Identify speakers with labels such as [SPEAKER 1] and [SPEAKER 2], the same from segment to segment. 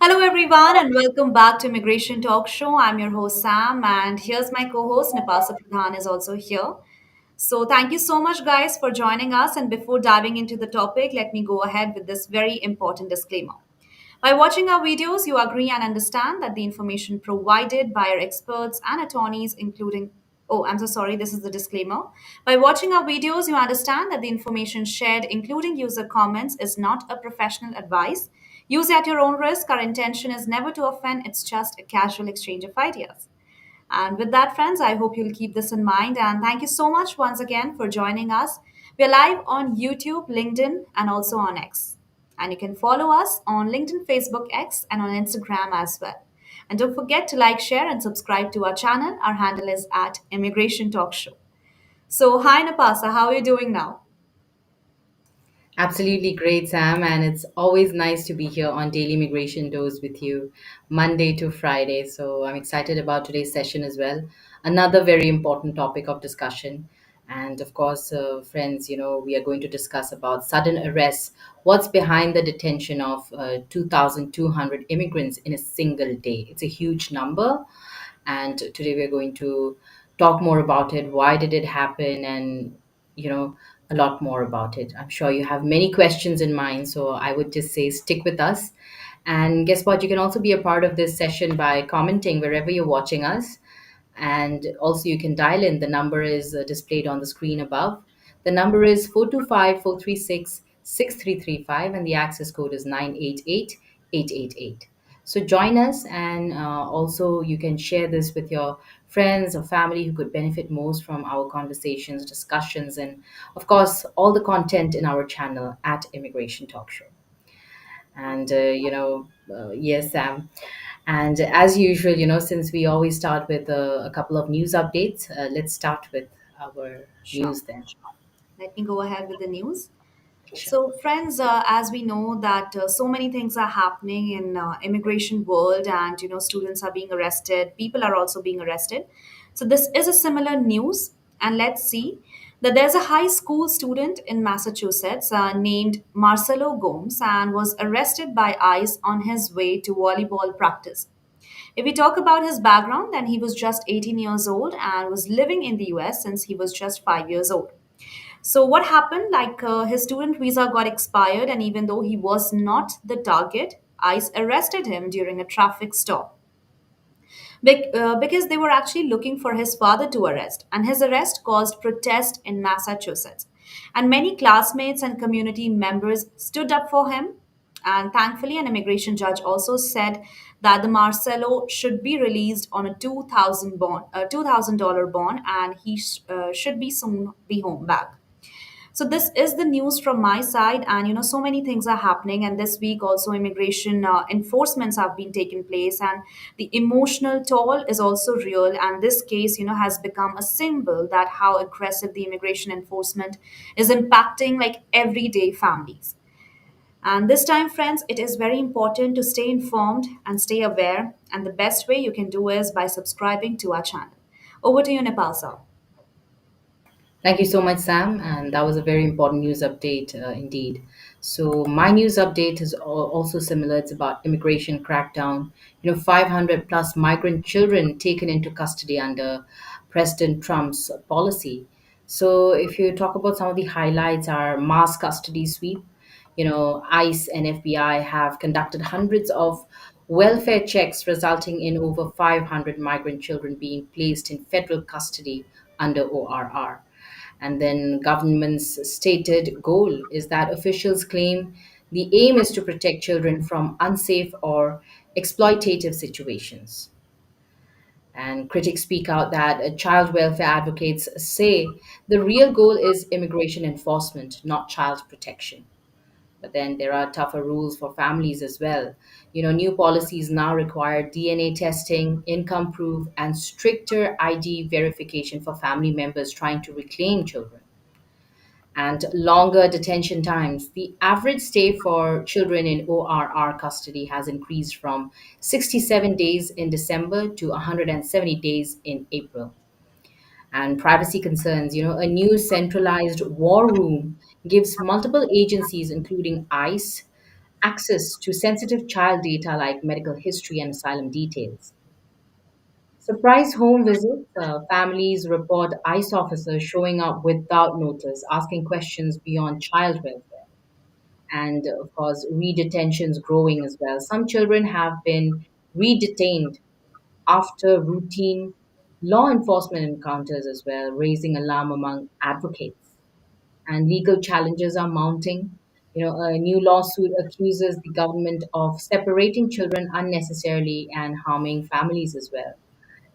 [SPEAKER 1] Hello, everyone, and welcome back to Immigration Talk Show. I'm your host, Sam, and here's my co host, Nipasa Pradhan, is also here. So, thank you so much, guys, for joining us. And before diving into the topic, let me go ahead with this very important disclaimer. By watching our videos, you agree and understand that the information provided by our experts and attorneys, including I'm so sorry, this is the disclaimer. By watching our videos, you understand that the information shared, including user comments, is not a professional advice. Use at your own risk. Our intention is never to offend, it's just a casual exchange of ideas. And with that, friends, I hope you'll keep this in mind. And thank you so much once again for joining us. We're live on YouTube, LinkedIn, and also on X. And you can follow us on LinkedIn, Facebook, X, and on Instagram as well. And don't forget to like, share, and subscribe to our channel. Our handle is at Immigration Talk Show. So, hi, Napasa, how are you doing now?
[SPEAKER 2] Absolutely great, Sam. And it's always nice to be here on Daily Immigration Dose with you, Monday to Friday. So I'm excited about today's session as well. Another very important topic of discussion. And of course, friends, we are going to discuss about sudden arrests. What's behind the detention of 2,200 immigrants in a single day? It's a huge number. And today we're going to talk more about it. Why did it happen? And, you know, a lot more about it. I'm sure you have many questions in mind. So I would just say stick with us. And guess what? You can also be a part of this session by commenting wherever you're watching us. And also, you can dial in. The number is displayed on the screen above. The number is 425-436-6335, and the access code is 988-888. So join us, and also you can share this with your friends or family who could benefit most from our conversations, discussions, and of course, all the content in our channel at Immigration Talk Show. And, yes, Sam. And as usual, since we always start with a couple of news updates, let's start with our
[SPEAKER 1] Sure,
[SPEAKER 2] news then.
[SPEAKER 1] sure. Let me go ahead with the news.
[SPEAKER 2] Sure.
[SPEAKER 1] So, friends, as we know that so many things are happening in immigration world, and students are being arrested, people are also being arrested. So, this is a similar news, and let's see that there's a high school student in Massachusetts named Marcelo Gomes and was arrested by ICE on his way to volleyball practice. If we talk about his background, then he was just 18 years old and was living in the US since he was just 5 years old. So what happened? His student visa got expired, and even though he was not the target, ICE arrested him during a traffic stop because they were actually looking for his father to arrest, and his arrest caused protest in Massachusetts. And many classmates and community members stood up for him. And thankfully, an immigration judge also said that the Marcelo should be released on a $2,000 bond, and he should be soon be home back. So this is the news from my side, and so many things are happening. And this week also, immigration enforcements have been taking place, and the emotional toll is also real. And this case, has become a symbol that how aggressive the immigration enforcement is impacting like everyday families. And this time, friends, it is very important to stay informed and stay aware. And the best way you can do is by subscribing to our channel. Over to you, Nepal sir.
[SPEAKER 2] Thank you so much, Sam. And that was a very important news update indeed. So, my news update is also similar. It's about immigration crackdown. 500 plus migrant children taken into custody under President Trump's policy. So, if you talk about some of the highlights, our mass custody sweep, ICE and FBI have conducted hundreds of welfare checks, resulting in over 500 migrant children being placed in federal custody under ORR. And then government's stated goal is that officials claim the aim is to protect children from unsafe or exploitative situations. And critics speak out that child welfare advocates say the real goal is immigration enforcement, not child protection. But then there are tougher rules for families as well. New policies now require DNA testing, income proof, and stricter ID verification for family members trying to reclaim children, and longer detention times. The average stay for children in ORR custody has increased from 67 days in December to 170 days in April. And privacy concerns, a new centralized war room gives multiple agencies, including ICE, access to sensitive child data like medical history and asylum details. Surprise home visits, families report ICE officers showing up without notice, asking questions beyond child welfare. And of course, redetentions growing as well. Some children have been redetained after routine law enforcement encounters as well, raising alarm among advocates. And legal challenges are mounting. A new lawsuit accuses the government of separating children unnecessarily and harming families as well.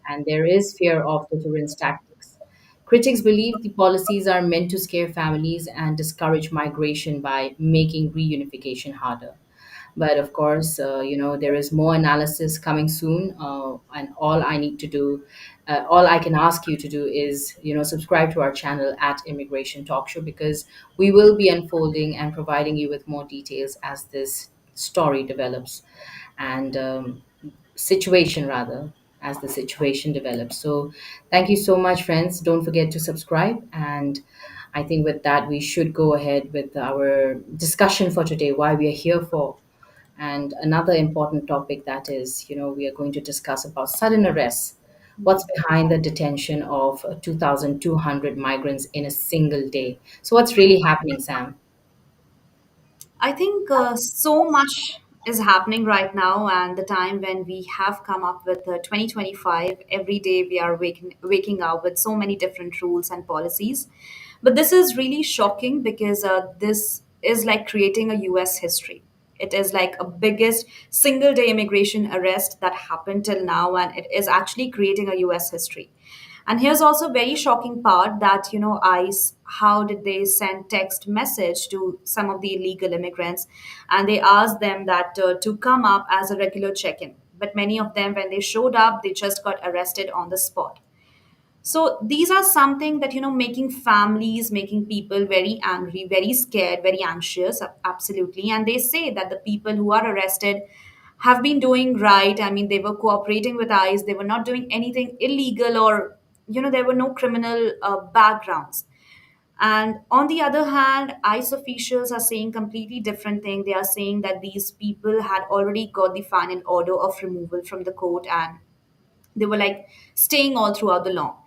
[SPEAKER 2] And there is fear of deterrence tactics. Critics believe the policies are meant to scare families and discourage migration by making reunification harder. But of course, there is more analysis coming soon, and all I can ask you to do is, subscribe to our channel at Immigration Talk Show, because we will be unfolding and providing you with more details as this story develops, and situation rather, as the situation develops. So, thank you so much, friends. Don't forget to subscribe, and I think with that we should go ahead with our discussion for today, why we are here for. And another important topic, that is, we are going to discuss about sudden arrests. What's behind the detention of 2,200 migrants in a single day? So, what's really happening, Sam?
[SPEAKER 1] I think so much is happening right now, and the time when we have come up with 2025, every day we are waking up with so many different rules and policies. But this is really shocking because this is like creating a US history. It is like a biggest single day immigration arrest that happened till now, and it is actually creating a US history. And here's also a very shocking part that, ICE, how did they send text message to some of the illegal immigrants? And they asked them that to come up as a regular check-in. But many of them, when they showed up, they just got arrested on the spot. So these are something that, making families, making people very angry, very scared, very anxious, absolutely. And they say that the people who are arrested have been doing right. I mean, they were cooperating with ICE, they were not doing anything illegal, or, there were no criminal backgrounds. And on the other hand, ICE officials are saying completely different thing. They are saying that these people had already got the final order of removal from the court, and they were like staying all throughout the law.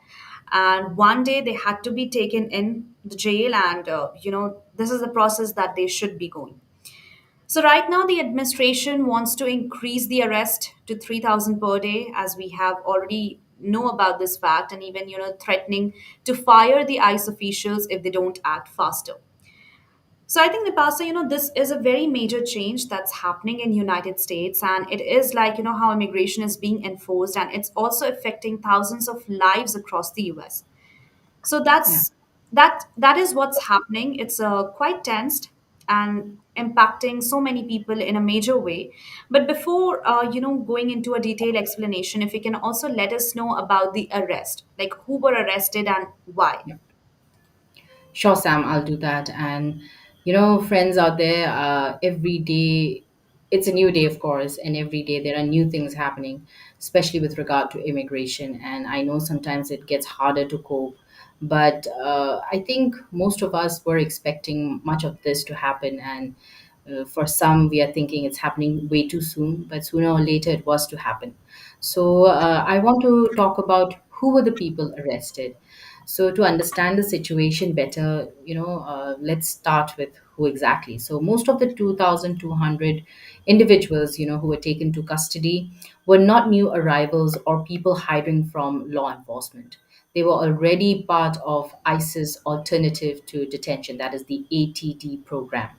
[SPEAKER 1] And one day they had to be taken in the jail, and this is the process that they should be going. So right now the administration wants to increase the arrest to 3,000 per day, as we have already know about this fact, and even threatening to fire the ICE officials if they don't act faster. So I think, Vipasa, this is a very major change that's happening in United States, and it is like, how immigration is being enforced, and it's also affecting thousands of lives across the US. So
[SPEAKER 2] Yeah.
[SPEAKER 1] that is what's happening. It's quite tensed and impacting so many people in a major way. But before going into a detailed explanation, if you can also let us know about the arrest, like who were arrested and why.
[SPEAKER 2] Sure, Sam, I'll do that. And, friends out there, every day, it's a new day, of course, and every day there are new things happening, especially with regard to immigration. And I know sometimes it gets harder to cope, but I think most of us were expecting much of this to happen. And for some, we are thinking it's happening way too soon, but sooner or later it was to happen. So I want to talk about who were the people arrested. So to understand the situation better, let's start with who exactly. So most of the 2,200 individuals, who were taken to custody were not new arrivals or people hiding from law enforcement. They were already part of ICE's alternative to detention, that is the ATD program.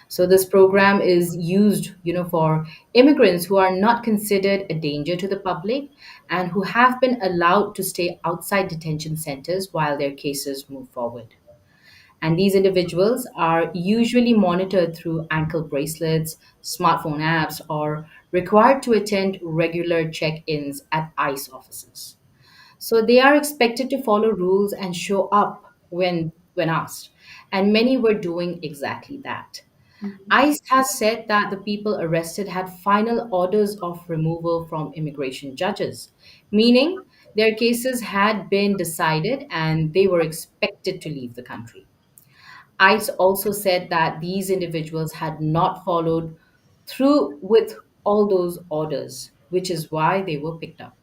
[SPEAKER 2] So this program is used, for immigrants who are not considered a danger to the public and who have been allowed to stay outside detention centers while their cases move forward. And these individuals are usually monitored through ankle bracelets, smartphone apps, or required to attend regular check-ins at ICE offices. So they are expected to follow rules and show up when asked. And many were doing exactly that. ICE has said that the people arrested had final orders of removal from immigration judges, meaning their cases had been decided and they were expected to leave the country. ICE also said that these individuals had not followed through with all those orders, which is why they were picked up.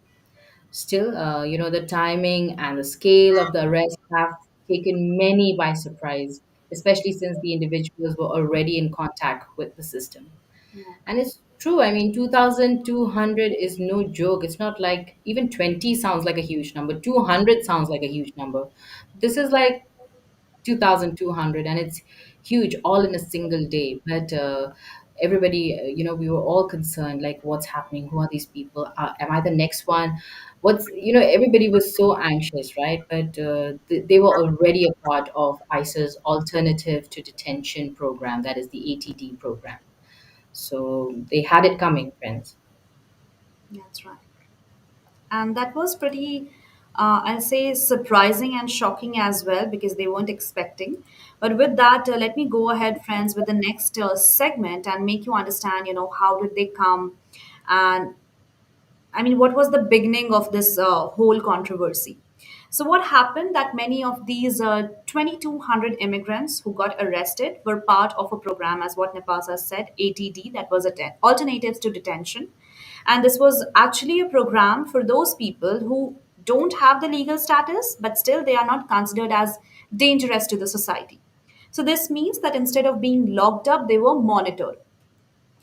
[SPEAKER 2] Still, the timing and the scale of the arrest have taken many by surprise, especially since the individuals were already in contact with the system.
[SPEAKER 1] Yeah,
[SPEAKER 2] And it's true. I mean, 2,200 is no joke. It's not like even 20 sounds like a huge number. 200 sounds like a huge number. This is like 2,200, and it's huge all in a single day. But everybody, we were all concerned, like, what's happening? Who are these people? Am I the next one? Everybody was so anxious, right? But they were already a part of ICE's alternative to detention program, that is the ATD program. So they had it coming, friends.
[SPEAKER 1] that's right. And that was pretty, I'll say, surprising and shocking as well because they weren't expecting. But with that, let me go ahead, friends, with the next segment and make you understand, how did they come, and I mean, what was the beginning of this whole controversy? So, what happened that many of these 2,200 immigrants who got arrested were part of a program, as what Nepasa said, ATD, that was Alternatives to Detention. And this was actually a program for those people who don't have the legal status, but still they are not considered as dangerous to the society. So, this means that instead of being locked up, they were monitored.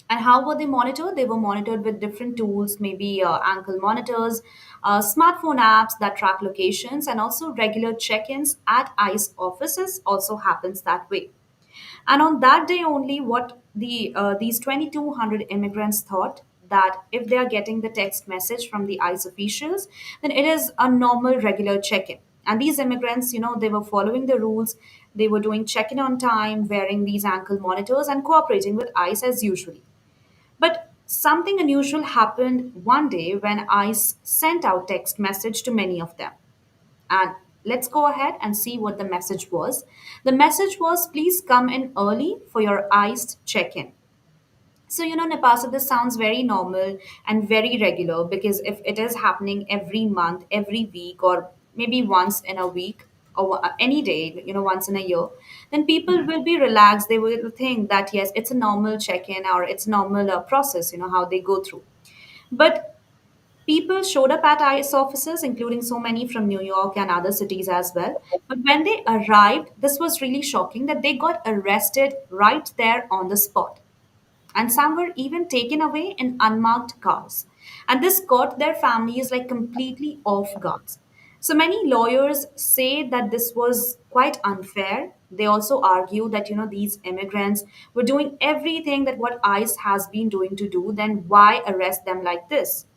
[SPEAKER 1] And how were they monitored? They were monitored with different tools, maybe ankle monitors, smartphone apps that track locations, and also regular check-ins at ICE offices also happens that way. And on that day only, what these 2,200 immigrants thought that if they are getting the text message from the ICE officials, then it is a normal, regular check-in. And these immigrants, they were following the rules. They were doing check-in on time, wearing these ankle monitors, and cooperating with ICE as usually. But something unusual happened one day when ICE sent out text message to many of them. And let's go ahead and see what the message was. The message was, please come in early for your ICE check-in. So, Napasa, this sounds very normal and very regular because if it is happening every month, every week, or maybe once in a week, or any day, once in a year, then people will be relaxed. They will think that, yes, it's a normal check in or it's normal process, how they go through. But people showed up at ICE offices, including so many from New York and other cities as well. But when they arrived, this was really shocking that they got arrested right there on the spot, and some were even taken away in unmarked cars. And this caught their families like completely off guards. So many lawyers say that this was quite unfair. They also argue that these immigrants were doing everything that what ICE has been doing to do. Then why arrest them like this?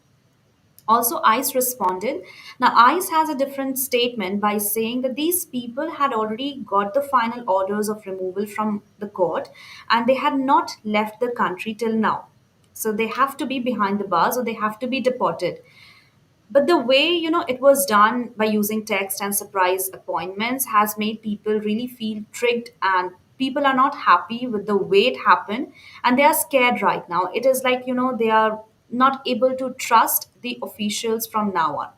[SPEAKER 1] Also, ICE responded. Now, ICE has a different statement by saying that these people had already got the final orders of removal from the court and they had not left the country till now. So they have to be behind the bars or they have to be deported. But the way it was done by using text and surprise appointments has made people really feel tricked, and people are not happy with the way it happened, and they are scared right now. It is like they are not able to trust the officials from now on,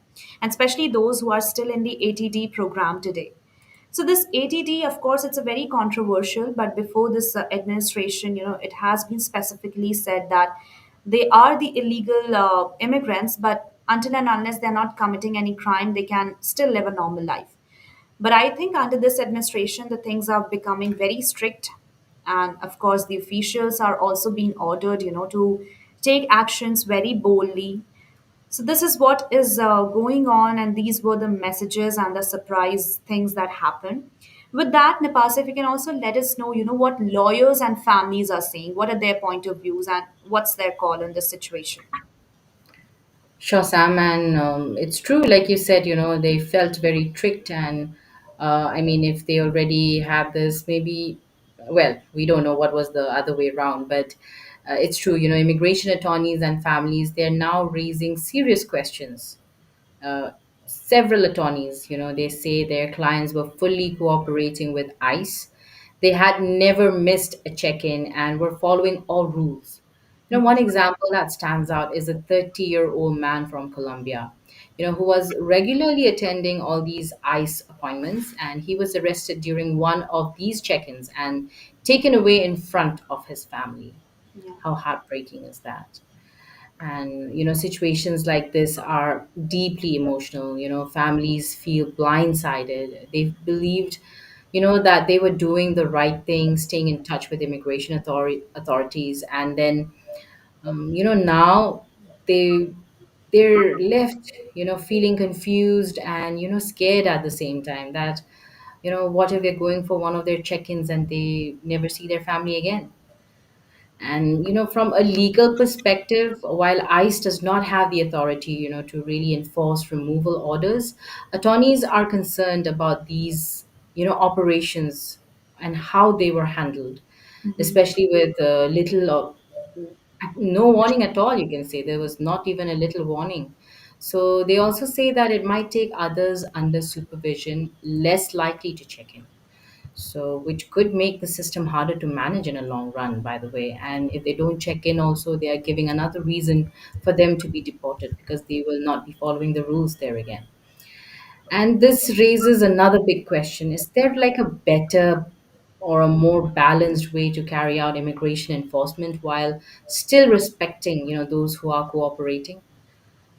[SPEAKER 1] and especially those who are still in the ATD program today. So this ATD, of course, it's a very controversial, but before this administration, it has been specifically said that they are the illegal immigrants, but until and unless they're not committing any crime, they can still live a normal life. But I think under this administration, the things are becoming very strict. And of course, the officials are also being ordered, to take actions very boldly. So this is what is going on, and these were the messages and the surprise things that happened. With that, Nipas, if you can also let us know, what lawyers and families are saying, what are their point of views, and what's their call on this situation?
[SPEAKER 2] Sure, Sam, and it's true, like you said, they felt very tricked, and I mean, if they already had this, maybe, well, we don't know what was the other way around, but it's true, immigration attorneys and families, they're now raising serious questions. uh, Several attorneys, they say their clients were fully cooperating with ICE. They had never missed a check in and were following all rules. One example that stands out is a 30-year-old man from Colombia, who was regularly attending all these ICE appointments, and he was arrested during one of these check ins and taken away in front of his family.
[SPEAKER 1] Yeah.
[SPEAKER 2] How heartbreaking is that? And situations like this are deeply emotional. Families feel blindsided. They've believed that they were doing the right thing, staying in touch with immigration authorities, and then now they they're left feeling confused and scared at the same time, that what if they're going for one of their check-ins and they never see their family again. And from a legal perspective, while ICE does not have the authority to really enforce removal orders, attorneys are concerned about these operations and how they were handled,
[SPEAKER 1] Mhm.
[SPEAKER 2] especially with little or no warning at all. You can say there was not even a little warning. So they also say that it might take others under supervision less likely to check in, so which could make the system harder to manage in a long run, by the way. And if they don't check in also, they are giving another reason for them to be deported, because they will not be following the rules there again. And this raises another big question: is there like a better or a more balanced way to carry out immigration enforcement while still respecting those who are cooperating?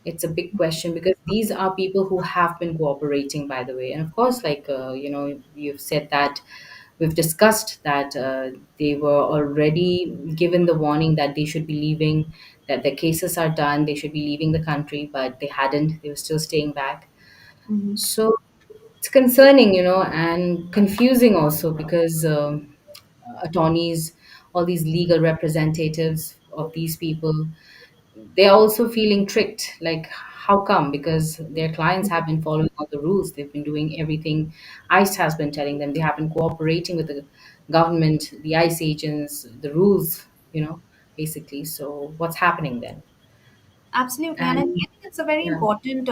[SPEAKER 2] It's a big question, because these are people who have been cooperating, by the way. And of course, like you've said that we've discussed that they were already given the warning that they should be leaving, that their cases are done, they should be leaving the country, but they hadn't. They were still staying back.
[SPEAKER 1] Mhm.
[SPEAKER 2] So it's concerning, and confusing also, because attorneys, all these legal representatives of these people, they're also feeling tricked. Like, how come? Because their clients have been following all the rules. They've been doing everything ICE has been telling them. They have been cooperating with the government, the ICE agents, the rules, basically. So what's happening then?
[SPEAKER 1] Absolutely, and I
[SPEAKER 2] And
[SPEAKER 1] think it's a very
[SPEAKER 2] yeah,
[SPEAKER 1] important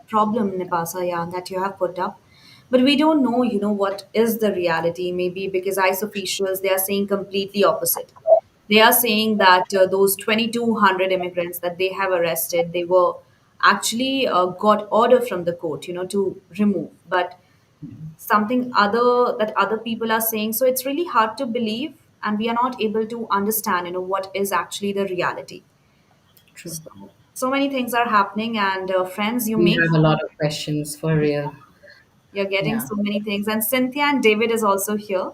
[SPEAKER 1] problem, Nipasa, yeah, that you have put up. But we don't know, what is the reality. Maybe because ICE officials, they are saying completely opposite. They are saying that those 2,200 immigrants that they have arrested, they were actually got order from the court, to remove. But something other that other people are saying, so it's really hard to believe, and we are not able to understand, what is actually the reality.
[SPEAKER 2] true.
[SPEAKER 1] So many things are happening, and friends, you
[SPEAKER 2] We
[SPEAKER 1] make
[SPEAKER 2] have a lot of questions for real.
[SPEAKER 1] you're getting
[SPEAKER 2] Yeah.
[SPEAKER 1] so many things, and Cynthia and David is also here.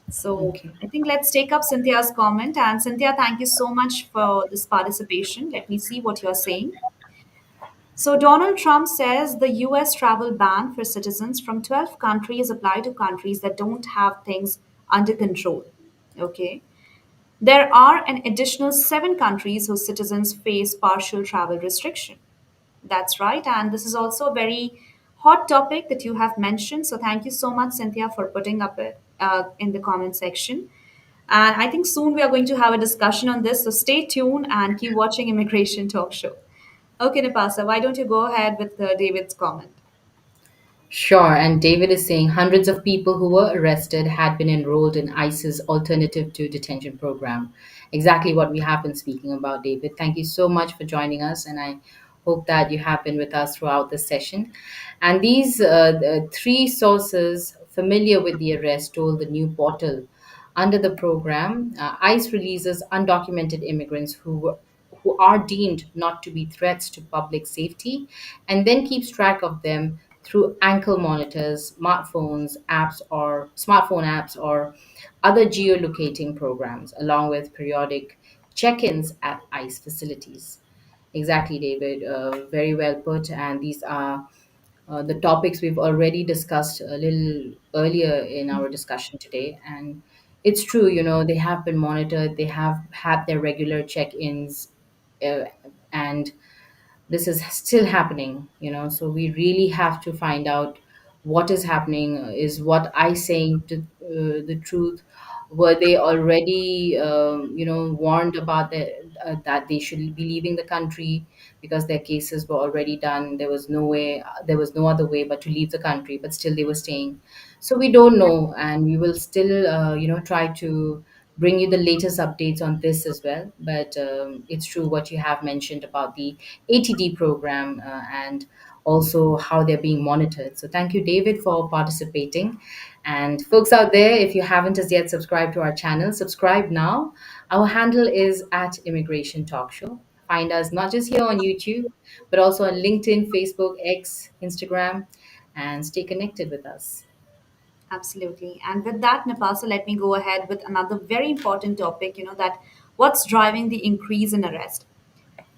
[SPEAKER 1] So
[SPEAKER 2] Okay.
[SPEAKER 1] I think let's take up Cynthia's comment. And Cynthia, thank you so much for this participation. Let me see what you're saying. So Donald Trump says the US travel ban for citizens from 12 countries apply to countries that don't have things under control. Okay. There are an additional 7 countries whose citizens face partial travel restriction. That's right. And this is also a very hot topic that you have mentioned. So thank you so much, Cynthia, for putting up it in the comment section. And I think soon we are going to have a discussion on this. So stay tuned and keep watching Immigration Talk Show. Okay, Nipasa, why don't you go ahead with David's comment?
[SPEAKER 2] Sure, and David is saying hundreds of people who were arrested had been enrolled in ICE's alternative to detention program. Exactly what we have been speaking about, David. Thank you so much for joining us, and I hope that you have been with us throughout this session. And these three sources familiar with the arrest told the new portal. Under the program, ICE releases undocumented immigrants who are deemed not to be threats to public safety, and then keeps track of them through ankle monitors, smartphone apps, or other geolocating programs, along with periodic check-ins at ICE facilities. Exactly, David. Very well put. And these are the topics we've already discussed a little earlier in our discussion today. And it's true, they have been monitored, they have had their regular check ins, uh, and this is still happening, so we really have to find out what is happening. Is what I saying to the truth? Were they already warned about that they should be leaving the country, because their cases were already done? There was no way, there was no other way but to leave the country, but still they were staying. So we don't know, and we will still try to bring you the latest updates on this as well. But it's true what you have mentioned about the ATD program and also how they're being monitored. So thank you, David, for participating. And folks out there, if you haven't as yet subscribed to our channel, subscribe now. Our handle is at Immigration Talk Show. Find us not just here on YouTube, but also on LinkedIn, Facebook, X, Instagram, and stay connected with us.
[SPEAKER 1] Absolutely. And with that, Napasa, let me go ahead with another very important topic, that what's driving the increase in arrest.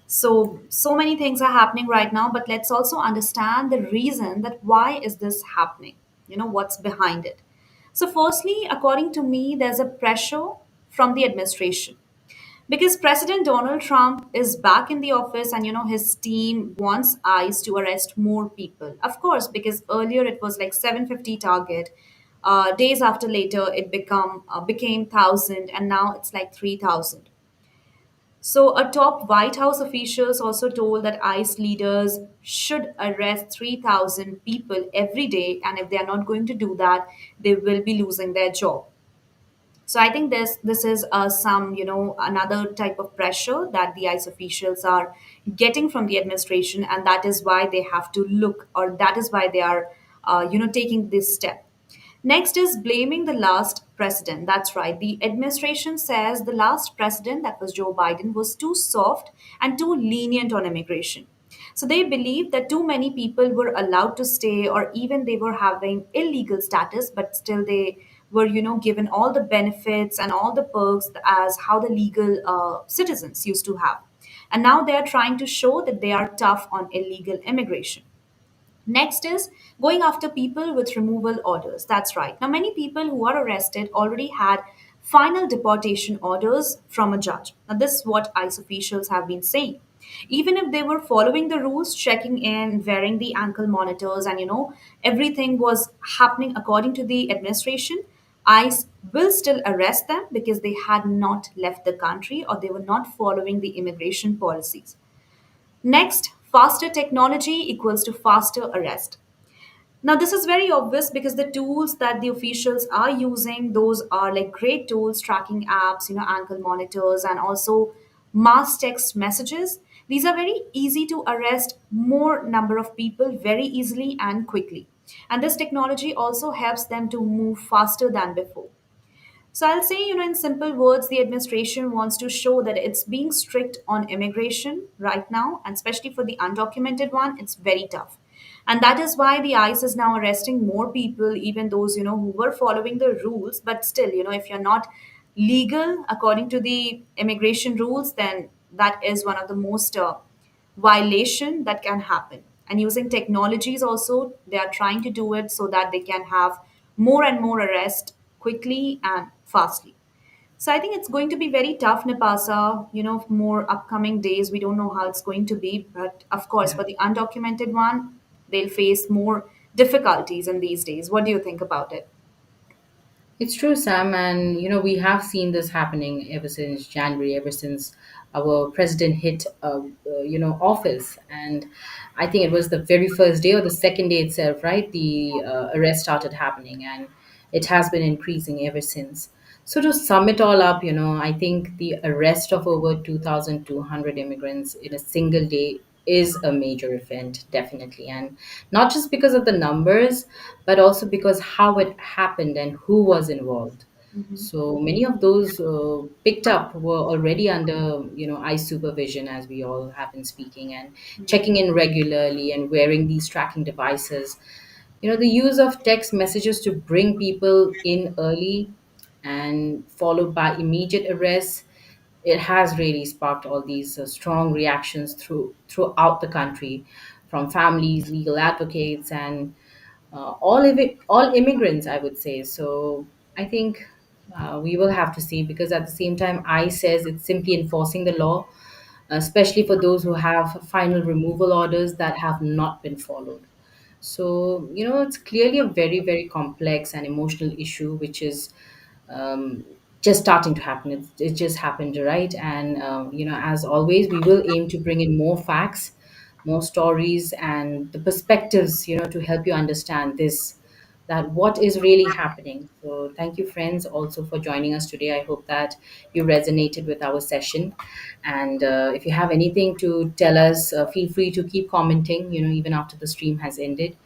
[SPEAKER 1] So many things are happening right now, but let's also understand the reason that why is this happening? What's behind it? So firstly, according to me, there's a pressure from the administration because President Donald Trump is back in the office, and his team wants ICE to arrest more people. Of course, because earlier it was like 750 target. Days after later, it became 1,000, and now it's like 3,000. So, a top White House officials also told that ICE leaders should arrest 3,000 people every day, and if they are not going to do that, they will be losing their job. So, I think this is some another type of pressure that the ICE officials are getting from the administration, and that is why they have to look, or that is why they are taking this step. Next is blaming the last president. That's right. The administration says the last president, that was Joe Biden, was too soft and too lenient on immigration. So they believe that too many people were allowed to stay, or even they were having illegal status, but still they were, given all the benefits and all the perks as how the legal citizens used to have. And now they are trying to show that they are tough on illegal immigration. Next is going after people with removal orders. That's right. Now, many people who are arrested already had final deportation orders from a judge. Now, this is what ICE officials have been saying. Even if they were following the rules, checking in, wearing the ankle monitors, and everything was happening according to the administration, ICE will still arrest them because they had not left the country or they were not following the immigration policies. Next, faster technology equals to faster arrest. Now, this is very obvious because the tools that the officials are using, those are like great tools, tracking apps, ankle monitors, and also mass text messages. These are very easy to arrest more number of people very easily and quickly. And this technology also helps them to move faster than before. So I'll say, in simple words, the administration wants to show that it's being strict on immigration right now, and especially for the undocumented one, it's very tough. And that is why the ICE is now arresting more people, even those, who were following the rules. But still, if you're not legal according to the immigration rules, then that is one of the most violation that can happen. And using technologies also, they are trying to do it so that they can have more and more arrest quickly and fastly. So I think it's going to be very tough, Nipasa, more upcoming days. We don't know how it's going to be, but of course,
[SPEAKER 2] Yeah.
[SPEAKER 1] for the undocumented one, they'll face more difficulties in these days. What do you think about it?
[SPEAKER 2] It's true, Sam, and we have seen this happening ever since January, ever since our president hit, office, and I think it was the very first day or the second day itself, right? The arrest started happening, and it has been increasing ever since. So to sum it all up, I think the arrest of over 2,200 immigrants in a single day is a major event, definitely. And not just because of the numbers, but also because how it happened and who was involved. So many of those picked up were already under, eye supervision, as we all have been speaking, and checking in regularly and wearing these tracking devices. The use of text messages to bring people in early and followed by immediate arrests, it has really sparked all these strong reactions throughout the country, from families, legal advocates, and all immigrants, I would say. So I think we will have to see, because at the same time, I says it's simply enforcing the law, especially for those who have final removal orders that have not been followed. So, it's clearly a very, very complex and emotional issue, which is um, just starting to happen. It just happened, right? And, as always, we will aim to bring in more facts, more stories, and the perspectives, to help you understand this that what is really happening. So thank you, friends, also for joining us today. I hope that you resonated with our session. And if you have anything to tell us, feel free to keep commenting, even after the stream has ended.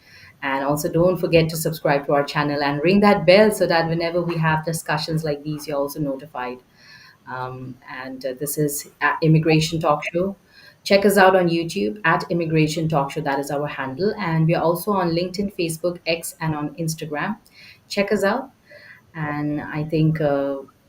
[SPEAKER 2] And also, don't forget to subscribe to our channel and ring that bell so that whenever we have discussions like these, you're also notified. And this is at Immigration Talk Show. Check us out on YouTube at Immigration Talk Show. That is our handle. And we are also on LinkedIn, Facebook, X, and on Instagram. Check us out. And I think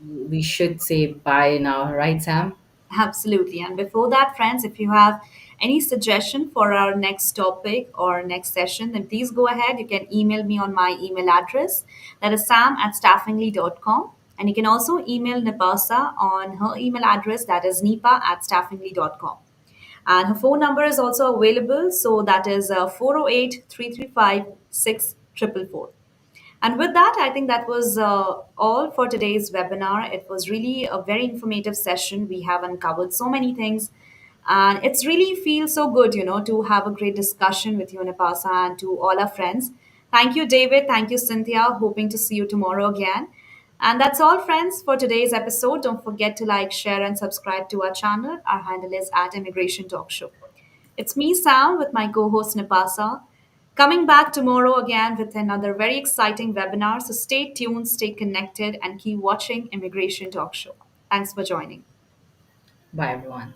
[SPEAKER 2] we should say bye now, right, Sam?
[SPEAKER 1] Absolutely. And before that, friends, if you have any suggestion for our next topic or next session, then please go ahead. You can email me on my email address. That is sam@staffingly.com. And you can also email Nipasa on her email address, that is nipa@staffingly.com. And her phone number is also available. So that is 408 And with that, I think that was all for today's webinar. It was really a very informative session. We have uncovered so many things. And it's really feels so good, to have a great discussion with you, Napasa, and to all our friends. Thank you, David. Thank you, Cynthia. Hoping to see you tomorrow again. And that's all, friends, for today's episode. Don't forget to like, share, and subscribe to our channel. Our handle is at Immigration Talk Show. It's me, Sam, with my co host Napasa, coming back tomorrow again with another very exciting webinar. So stay tuned, stay connected, and keep watching Immigration Talk Show. Thanks for joining.
[SPEAKER 2] Bye, everyone.